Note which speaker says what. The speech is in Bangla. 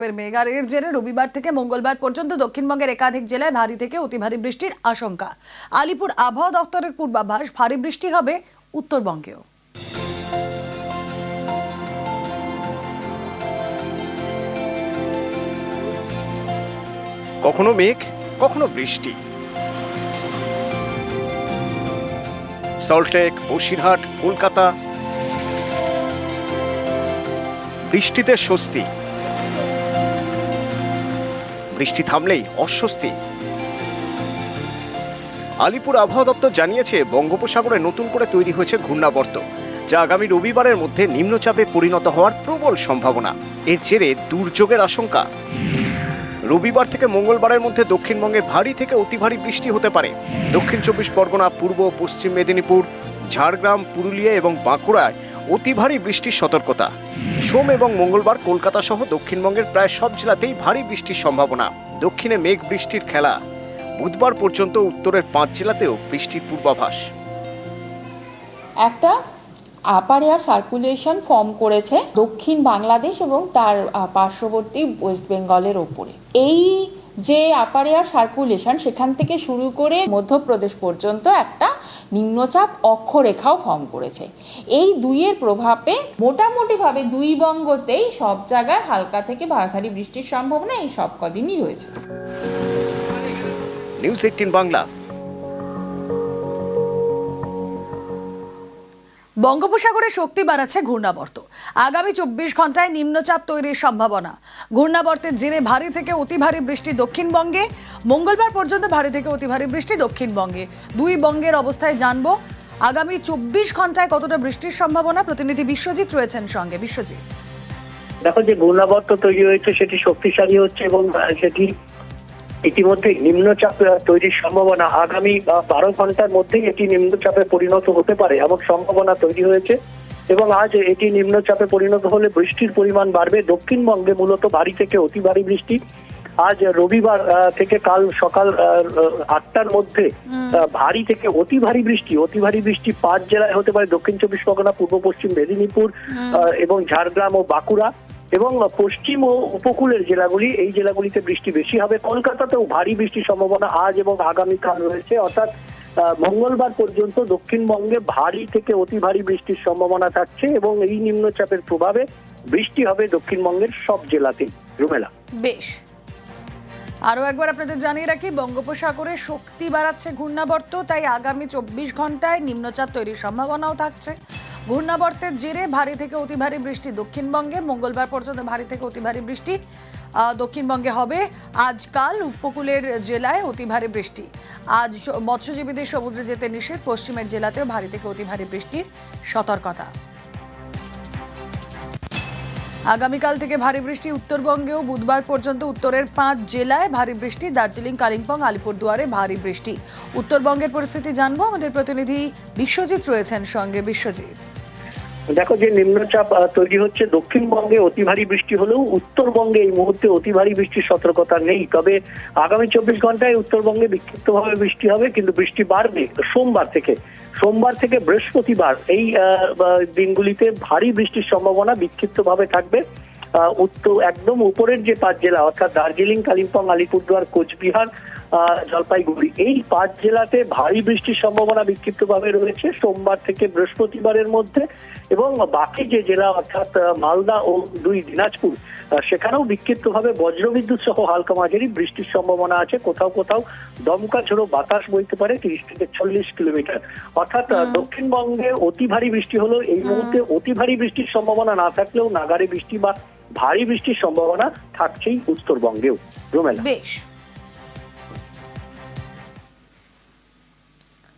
Speaker 1: মেঘারের জেরে রবিবার থেকে মঙ্গলবার পর্যন্ত দক্ষিণবঙ্গের একাধিক জেলায় ভারী থেকে অতি ভারী বৃষ্টির আশঙ্কা। আলিপুর আবহাওয়া দপ্তরের পূর্বাভাস, ভারী বৃষ্টি হবে উত্তরবঙ্গেও।
Speaker 2: কখনো মেঘ, কখনো বৃষ্টি। সল্টলেক, বসিরহাট, কলকাতা, বৃষ্টিতে স্বস্তি, বৃষ্টি থামলেই অস্বস্তি। আলিপুর আবহাওয়া দপ্তর জানিয়েছে, বঙ্গোপসাগরে নতুন করে তৈরি হয়েছে ঘূর্ণাবর্ত, যা আগামী রবিবারের মধ্যে নিম্নচাপে পরিণত হওয়ার প্রবল সম্ভাবনা। এর জেরে দুর্যোগের আশঙ্কা। রবিবার থেকে মঙ্গলবারের মধ্যে দক্ষিণবঙ্গে ভারী থেকে অতি ভারী বৃষ্টি হতে পারে। দক্ষিণ 24 পরগনা, পূর্ব ও পশ্চিম মেদিনীপুর, ঝাড়গ্রাম, পুরুলিয়া এবং বাঁকুড়ায় অতি ভারী বৃষ্টির সতর্কতা। সোম এবং মঙ্গলবার কলকাতা সহ দক্ষিণবঙ্গের প্রায় সব জেলাতেই ভারী বৃষ্টির সম্ভাবনা। দক্ষিণে মেঘ বৃষ্টির খেলা। বুধবার পর্যন্ত উত্তরের 5 জেলাতেও বৃষ্টির পূর্বাভাস।
Speaker 3: একটা আপার এয়ার সার্কুলেশন ফর্ম করেছে দক্ষিণ বাংলাদেশ এবং তার পার্শ্ববর্তী ওয়েস্ট বেঙ্গলের ওপরে। এই যে আপার এয়ার সার্কুলেশন, সেখান থেকে শুরু করে মধ্যপ্রদেশ পর্যন্ত একটা নিম্নচাপ অক্ষরেখাও ফর্ম করেছে। এই দুইয়ের প্রভাবে মোটামুটিভাবে দুই বঙ্গতেই সব জায়গায় হালকা থেকে ভারী বৃষ্টির সম্ভাবনা এই সব কদিনই রয়েছে।
Speaker 2: নিউজ 18 বাংলা।
Speaker 1: বঙ্গোপসাগরে শক্তি বাড়াচ্ছে ঘূর্ণাবর্ত। আগামী 24 ঘন্টায় নিম্নচাপ তৈরির সম্ভাবনা। ঘূর্ণাবর্তের জেরে ভারী থেকে অতি ভারী বৃষ্টি দক্ষিণবঙ্গে। মঙ্গলবার পর্যন্ত ভারী থেকে অতি ভারী বৃষ্টি দক্ষিণবঙ্গে। দুই বঙ্গের অবস্থায় জানবো আগামী 24 ঘন্টায় কতটা বৃষ্টির সম্ভাবনা। প্রতিনিধি বিশ্বজিৎ রয়েছেন সঙ্গে। বিশ্বজিৎ,
Speaker 4: দেখো, যে ঘূর্ণাবর্ত তৈরি হয়েছে সেটি শক্তিশালী হচ্ছে এবং সেটি ইতিমধ্যে নিম্নচাপ তৈরির সম্ভাবনা। আগামী 12 ঘন্টার মধ্যেই এটি নিম্নচাপে পরিণত হতে পারে এমন সম্ভাবনা তৈরি হয়েছে এবং আজ এটি নিম্নচাপে পরিণত হলে বৃষ্টির পরিমাণ বাড়বে। দক্ষিণবঙ্গে মূলত ভারী থেকে অতি ভারী বৃষ্টি। আজ রবিবার থেকে কাল সকাল 8টার মধ্যে ভারী থেকে অতি ভারী বৃষ্টি 5 জেলায় হতে পারে। দক্ষিণ 24 পরগনা, পূর্ব পশ্চিম মেদিনীপুর এবং ঝাড়গ্রাম ও বাঁকুড়া এবং পশ্চিম ও উপকূলের জেলাগুলি, এই জেলাগুলিতে বৃষ্টি বেশি হবে। কলকাতাতেও ভারী বৃষ্টির সম্ভাবনা আজ এবং আগামীকাল রয়েছে। অর্থাৎ মঙ্গলবার পর্যন্ত দক্ষিণবঙ্গে ভারী থেকে অতি ভারী বৃষ্টির সম্ভাবনা থাকছে এবং এই নিম্নচাপের প্রভাবে বৃষ্টি হবে দক্ষিণবঙ্গের সব জেলাতেই। রুমেলা,
Speaker 1: বেশ, আরো একবার আপনাদের জানিয়ে রাখি, বঙ্গোপসাগরে শক্তি বাড়াচ্ছে ঘূর্ণাবর্ত, তাই আগামী 24 ঘন্টায় নিম্নচাপ তৈরির সম্ভাবনাও থাকছে। ঘূর্ণাবর্তের জেরে ভারী থেকে অতি ভারী বৃষ্টি দক্ষিণবঙ্গে। মঙ্গলবার পর্যন্ত ভারী থেকে অতি ভারী বৃষ্টি দক্ষিণবঙ্গে হবে। আজকাল উপকূলের জেলায় অতি ভারী বৃষ্টি। আজ মৎস্যজীবীদের সমুদ্রে যেতে নিষেধ। পশ্চিমের জেলাতেও ভারী থেকে অতি ভারী বৃষ্টির সতর্কতা। আগামীকাল থেকে ভারী বৃষ্টি উত্তরবঙ্গেও। বুধবার পর্যন্ত উত্তরের 5 জেলায় ভারী বৃষ্টি। দার্জিলিং, কালিম্পং, আলিপুরদুয়ারে ভারী বৃষ্টি। উত্তরবঙ্গের পরিস্থিতি জানবো, আমাদের প্রতিনিধি বিশ্বজিৎ রয়েছেন সঙ্গে। বিশ্বজিৎ,
Speaker 4: দেখো, যে নিম্নচাপ তৈরি হচ্ছে দক্ষিণবঙ্গে অতি ভারী বৃষ্টি হলেও উত্তরবঙ্গে এই মুহূর্তে অতি ভারী বৃষ্টির সতর্কতা নেই। তবে আগামী 24 ঘন্টায় উত্তরবঙ্গে বিক্ষিপ্তভাবে বৃষ্টি হবে, কিন্তু বৃষ্টি বাড়বে সোমবার থেকে বৃহস্পতিবার। এই দিনগুলিতে ভারী বৃষ্টির সম্ভাবনা বিক্ষিপ্তভাবে থাকবে। একদম উপরের যে 5 জেলা, অর্থাৎ দার্জিলিং, কালিম্পং, আলিপুরদুয়ার, কোচবিহার, জলপাইগুড়ি, এই 5 জেলাতে ভারী বৃষ্টির সম্ভাবনা বিক্ষিপ্তভাবে রয়েছে সোমবার থেকে বৃহস্পতিবারের মধ্যে। এবং বাকি যে জেলা, অর্থাৎ মালদা ও 2 দিনাজপুর, সেখানেও বিক্ষিপ্তভাবে বজ্রবিদ্যুৎ সহ হালকা মাঝারি বৃষ্টির সম্ভাবনা আছে। কোথাও কোথাও দমকা ঝোড়ো বাতাস বইতে পারে 30 থেকে 40 কিলোমিটার। অর্থাৎ দক্ষিণবঙ্গে অতি ভারী বৃষ্টি হলেও এই মুহূর্তে অতি ভারী বৃষ্টির সম্ভাবনা না থাকলেও নাগারে বৃষ্টি বা ভারী বৃষ্টির সম্ভাবনা থাকছেই উত্তরবঙ্গেও। রুমেলা,
Speaker 1: বেশ।